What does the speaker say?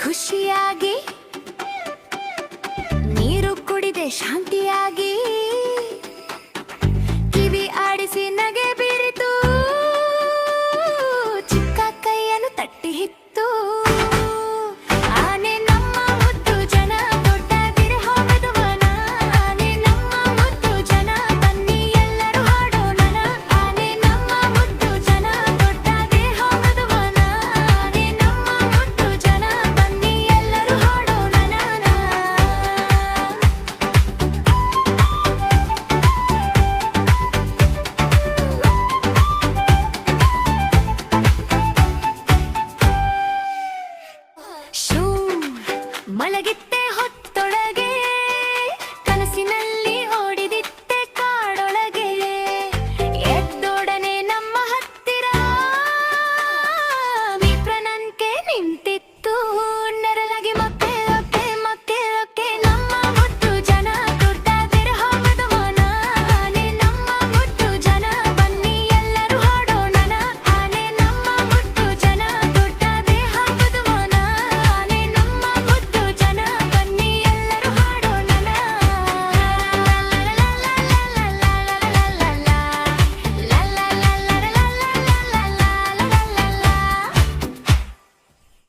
ಖುಷಿಯಾಗಿ ನೀರು ಕುಡಿದೆ ಶಾಂತಿಯಾಗಿ ಕಿವಿ ಆಡಿಸಿ ನಗೆ ಬೀರಿತು ಚಿಕ್ಕ ಕೈಯನ್ನು ತಟ್ಟಿ ಹಿತ್ತು ಆನೆ ನಮ್ಮ ಮುದ್ದು ಜನ ದೊಡ್ಡ ಬಿರೆ ಹೋಗದುವನ ಆನೆ ನಮ್ಮ ಮುದ್ದು ಜನ ಬನ್ನಿ ಎಲ್ಲರೂ ಹಾಡೋಣ ಆನೆ ನಮ್ಮ ಮುದ್ದು ಜನ ದೊಡ್ಡ ಬಿರೆ ಹೋಗದುವನ ಆನೆ ನಮ್ಮ ಮುದ್ದು ಜನ ಬನ್ನಿ ಎಲ್ಲರೂ ಹಾಡೋಣ ಶೂ ಮಲಗಿತ್ತೆ